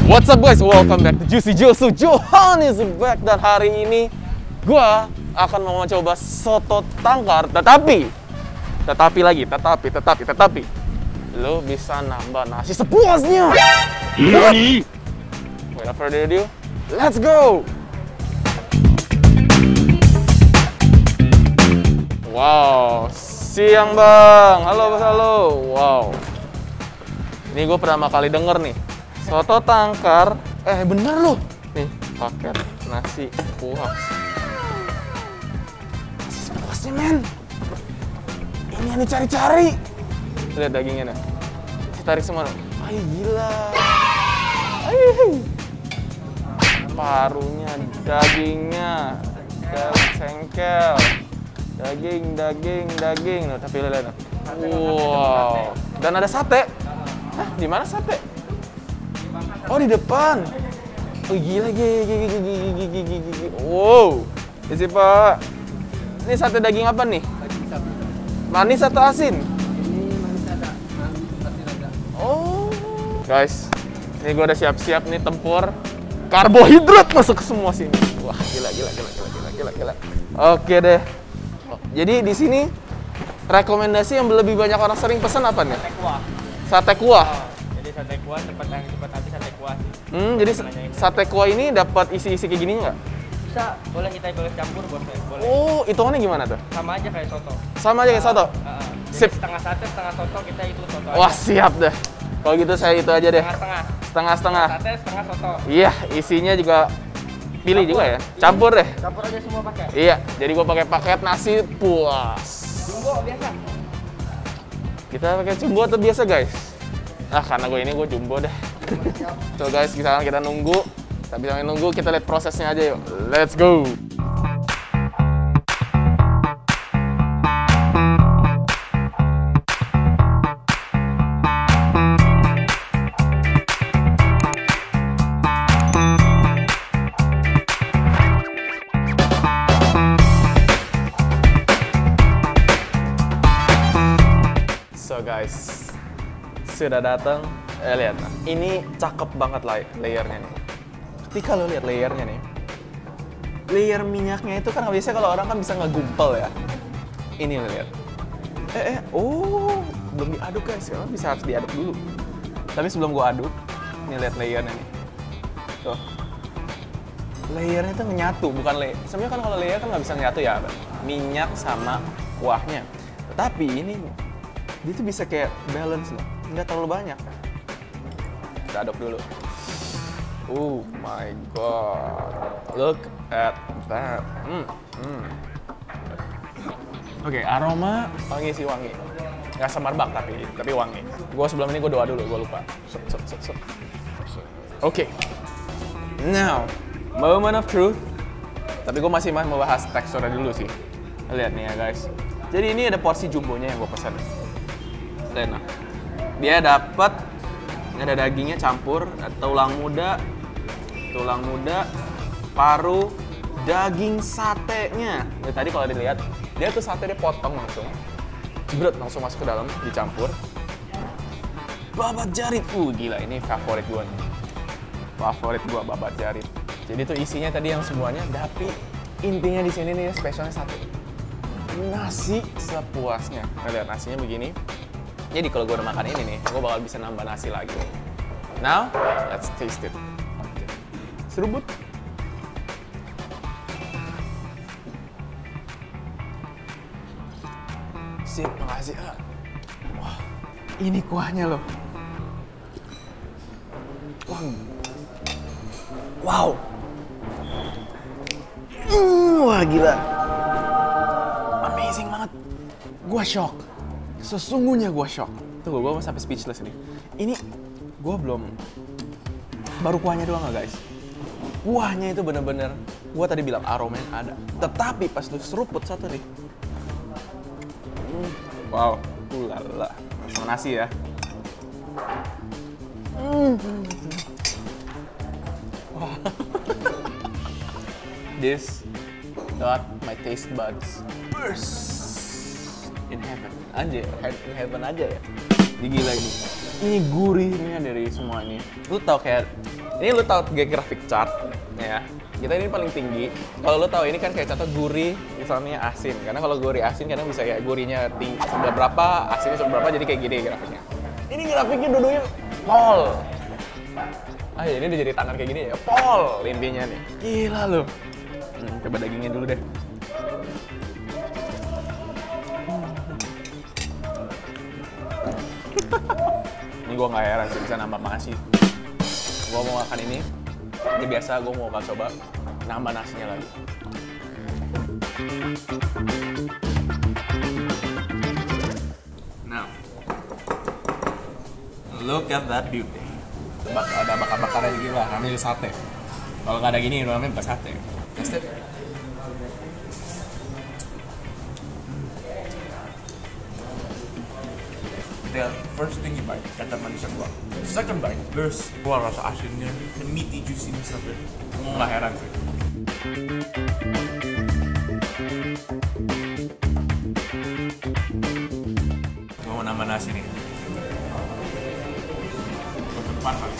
What's up guys, welcome back to Juicy Joe. So Johan is back, dan hari ini gua akan mau coba soto tangkar. Tetapi lo bisa nambah nasi sepuasnya. Without further ado, let's go. Wow, siang bang. Halo bos, halo. Wow, ini gue pertama kali denger nih soto tangkar. Bener loh. Nih, paket nasi puas. Nasi sepuasnya, men. Ini yang dicari-cari. Lihat dagingnya nih. Ditarik semua. Ay, gila. Ay. Parunya, dagingnya, cengkel. Daging. Nah, tapi lihat. Wow. Dan ada sate. Hah, di mana sate? Oh, di depan. Oh, gila. Wow. Isi, Pak. Ini sate daging apa nih? Daging sapi. Manis atau asin? Ini manis ada. Asin ada. Oh. Guys, ini gue udah siap-siap nih tempur. Karbohidrat masuk ke semua sini. Wah, gila. Oke deh. Jadi di sini rekomendasi yang lebih banyak orang sering pesan apa nih? Sate kuah. Sate kuah. Jadi sate kuah cepat habis sate kuah. Jadi sate kuah ini dapat isi-isi kayak gini nggak? Bisa, boleh kita boleh campur, boleh. Oh, hitungannya gimana tuh? Sama aja kayak soto. Sama aja kayak soto? Jadi Sip. setengah sate, setengah soto, kita itu soto Wah, aja. siap deh. Kalau gitu saya itu aja deh. Setengah-setengah. Sate, setengah soto. Iya, isinya juga pilih juga ya. Campur deh. Campur aja semua pakai. Iya, jadi gua pakai paket nasi puas. Jumbo biasa. Kita pakai jumbo atau biasa, guys? Karena gue jumbo deh. So guys, sekarang kita nunggu. Tapi sambil nunggu, kita lihat prosesnya aja yuk. Let's go. So guys, sudah datang. Lihat, nah, ini cakep banget layernya nih. Ketika lo lihat layernya nih, layer minyaknya itu kan biasanya kalau orang kan bisa ngegumpal ya. Ini lo lihat. Oh, belum diaduk guys. Karena bisa harus diaduk dulu. Tapi sebelum gua aduk, nih lihat layernya nih. Tuh, layernya itu nyatu, bukan layer. Sebenarnya kan kalau layer kan nggak bisa nyatu ya, minyak sama kuahnya. Tetapi ini dia tuh bisa kayak balance loh, nggak terlalu banyak. Kita aduk dulu. Oh my god, look at that. Oke, aroma wangi sih, wangi. Nggak semarbak tapi wangi. Gue sebelum ini gue doa dulu, gue lupa. Oke. Now, moment of truth. Tapi gue masih mau bahas teksturnya dulu sih. Lihat nih ya guys. Jadi ini ada porsi jumbonya yang gue pesan. Nah, dia dapat ada dagingnya campur, tulang muda, paru, daging satenya. Nah, tadi kalau dilihat, dia tuh sate dia potong langsung, jebret langsung masuk ke dalam, dicampur. Babat jarit, gila ini favorit gua nih. Favorit gua babat jarit. Jadi tuh isinya tadi yang semuanya, tapi intinya di sini nih spesialnya sate. Nasi sepuasnya. Nah, lihat nasinya begini. Jadi kalau gue udah makan ini nih, gue bakal bisa nambah nasi lagi. Now, let's taste it. Seruput. Sip, makasih. Wah, ini kuahnya loh. Wow. Wah, gila. Amazing banget. Gue shock. Sesungguhnya gue shock. Tunggu, gue sampai speechless nih. Ini gue baru kuahnya doang gak guys? Kuahnya itu bener-bener, gue tadi bilang aromanya ada. Tetapi pas lu seruput satu nih. Wow, ulala. Sama nasi ya. Wow. This got my taste buds burst. in heaven. Anjir, in heaven aja ya. Ini gila ini. Ini gurihnya dari semua ini. Lu tau kayak, ini lu tau kayak grafik chart ya. Kita ini paling tinggi. Kalau lu tahu ini kan kayak contoh gurih, misalnya asin. Karena kalau gurih asin kadang bisa kayak gurihnya tinggi sebelah berapa, asinnya sebelah berapa, jadi kayak gini grafiknya. Ini grafiknya dua-duanya pol. Ah ini udah jadi tangan kayak gini ya, pol intinya nih. Gila lu. Coba dagingnya dulu deh. Ini gue nggak heran sih bisa nambah nasi. Gue mau makan ini biasa gue mau coba nambah nasinya lagi. Now, look at that beauty. Ada bakar-bakarnya gitu lah, namanya sate. Kalau nggak ada gini, namanya bukan sate. Taste it. The first thing you bite, kata manisnya keluar. Second bite, there's keluar rasa asinnya, the meaty juiciness of it. Nggak heran sih. Gue mau nambah nasi nih. Ke depan kali.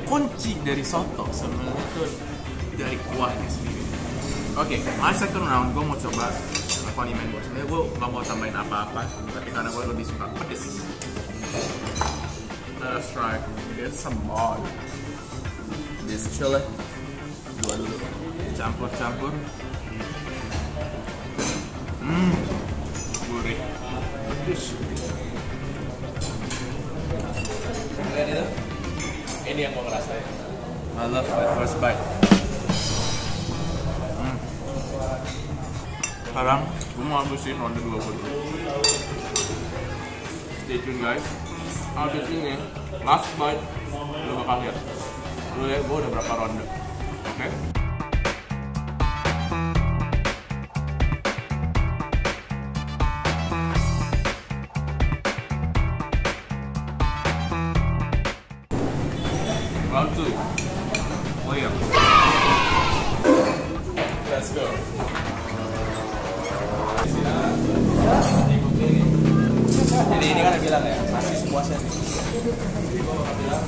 Kunci dari soto sebenarnya itu dari kuahnya sendiri. Oke, my second round gue mau coba kondimen gue. Sebenarnya gue gak mau tambahin apa-apa, tapi karena gue lebih suka pedes. Let's try get some more. This chili. Dua dulu. Campur-campur. Gurih. Pedes. Lihat itu. Ini yang gue ngerasain. I love that first bite. Sekarang gue mau habisin ronde 2 dulu. Stay tune guys. Habis ini last bite lu bakal lihat. Lu lihat gue udah berapa ronde. Oke? Round 2. Oh iya. Let's go. Jadi ini kan bilang ya, masih sepuasnya nih.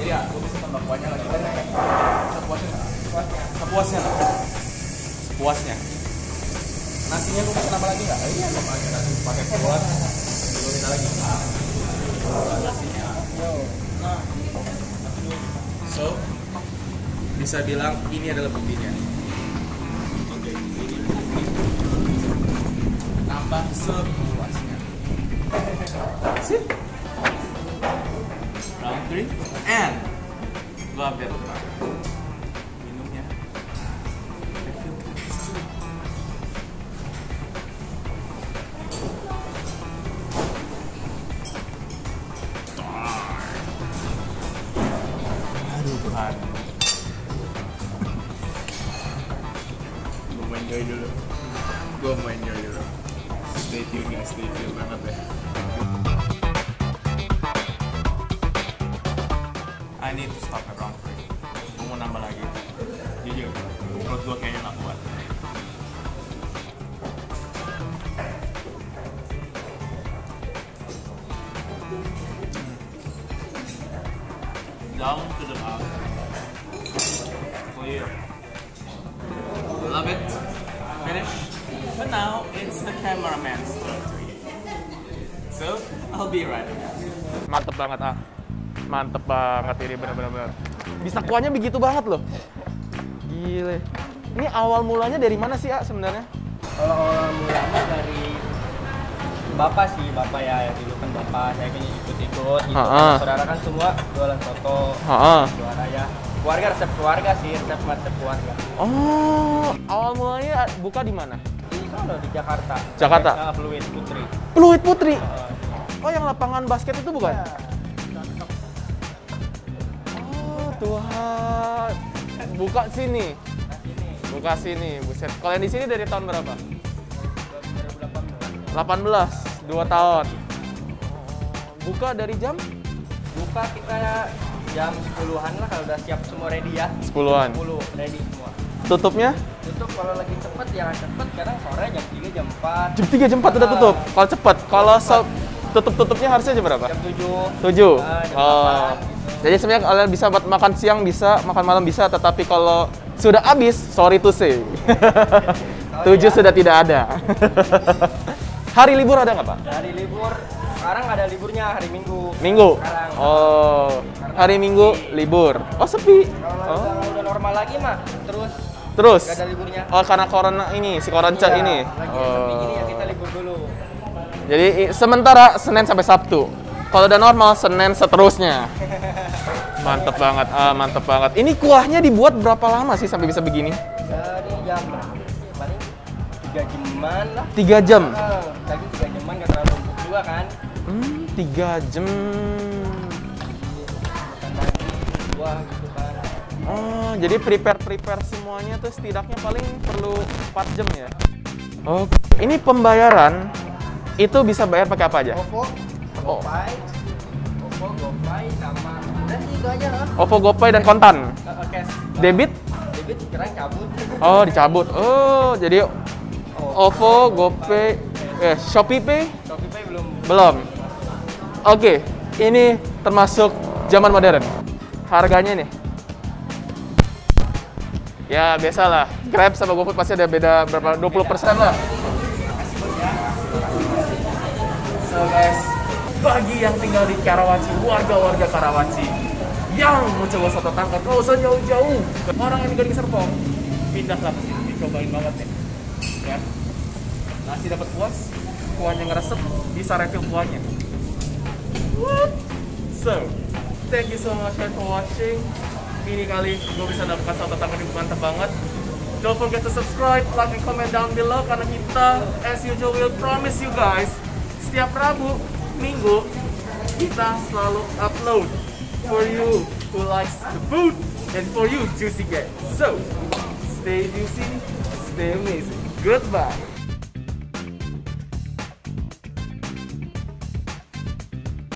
Jadi ya, gue bisa tambah kuahnya lagi. Sepuasnya lah. Sepuasnya. Nasinya gue bisa tambah lagi nggak? Iya, tambah aja nasi pakai kuah. Gue minta lagi. So, bisa bilang ini adalah buktinya. Oke, ini bukti. Tambah sepuasnya. Sip. Round 3 and love it. Minumnya. Aduh Tuhan. Gue mau enjoy dulu. Stay tune guys, stay tune banget ya. I need to stop at round 3. Gue mau nambah lagi. Jujur, perut gue kayaknya gak kuat. Down to the mouth. Clear. Love it. Finish. But now it's the cameraman's turn to eat. So I'll be right back. Mantep banget ah. Mantep banget ini bener-bener. Bisa kuahnya begitu banget loh. Gile. Ini awal mulanya dari mana sih ah sebenarnya? Kalau awal mulanya dari bapak sih, bapak ya dulu kan bapak saya kan ikut-ikut gitu. Saudara kan semua jualan soto. Juara ya. Keluarga resep keluarga sih, resep keluarga. Oh, awal mulanya buka di mana? Di sana di Jakarta. Jakarta. Pluit Putri. Pluit Putri. Oh, yang lapangan basket itu bukan? Ya. Oh, Tuhan. Buka sini. Buka sini, buset. Kalau yang di sini dari tahun berapa? 18, 2 tahun. Buka dari jam? Buka kita jam 10-an lah kalau udah siap semua ready ya. 10-an. 10 ready semua. Tutupnya? Tutup kalau lagi cepet ya cepet, kadang sore jam 3 jam 4. Jam 3 jam 4 udah tutup. Kalau cepet, kalau tutup-tutupnya harusnya jam berapa? Jam 7. 7. Jam 8, Oh. gitu. Jadi sebenarnya kalian bisa buat makan siang bisa, makan malam bisa, tetapi kalau sudah habis, sorry to say. 7 sudah tidak ada. Hari libur ada nggak, Pak? Hari libur, sekarang ada liburnya hari Minggu. Minggu? Sekarang. Oh, hari Minggu libur. Oh, sepi. Kalau udah normal lagi mah, Terus? gak ada liburnya. Oh, karena corona ini, si koronca Iya, ini. lagi sepi gini ya kita libur dulu. Jadi sementara Senin sampai Sabtu. Kalau udah normal, Senin seterusnya. Mantep banget, mantep banget. Ini kuahnya dibuat berapa lama sih sampai bisa begini? Dari jam paling 3 jaman lah. 3 jam? Lagi 3 jaman gak terlalu empuk juga kan. 3 jam. Makan lagi, buah gitu kan. Oh, jadi prepare semuanya tuh setidaknya paling perlu 4 jam ya? Oh, ini pembayaran itu bisa bayar pakai apa aja? OVO, GoPay sama udah sih itu aja lah. OVO, GoPay dan kontan. Cash. Debit? Debit sekarang cabut. Oh, dicabut. Oh, jadi OVO, GoPay, Shopee Pay? Shopee Pay belum. Belum. Oke, ini termasuk zaman modern. Harganya nih. Ya, biasalah. Grab sama GoFood pasti ada beda berapa 20% lah. So guys, bagi yang tinggal di Karawaci, warga-warga Karawaci yang mau coba soto tangkar, gak usah jauh-jauh. Orang yang tinggal di Serpong, pindahlah ke sini, dicobain banget nih. Ya, nasi dapat puas, kuahnya ngeresep, bisa refill kuahnya. What? So, thank you so much for watching. Ini kali gue bisa dapatkan soto tangkar yang mantap banget. Don't forget to subscribe, like, and comment down below karena kita, as usual, will promise you guys, setiap Rabu, Minggu, kita selalu upload for you who likes the food and for you juicy guys. So, stay juicy, stay amazing. Goodbye.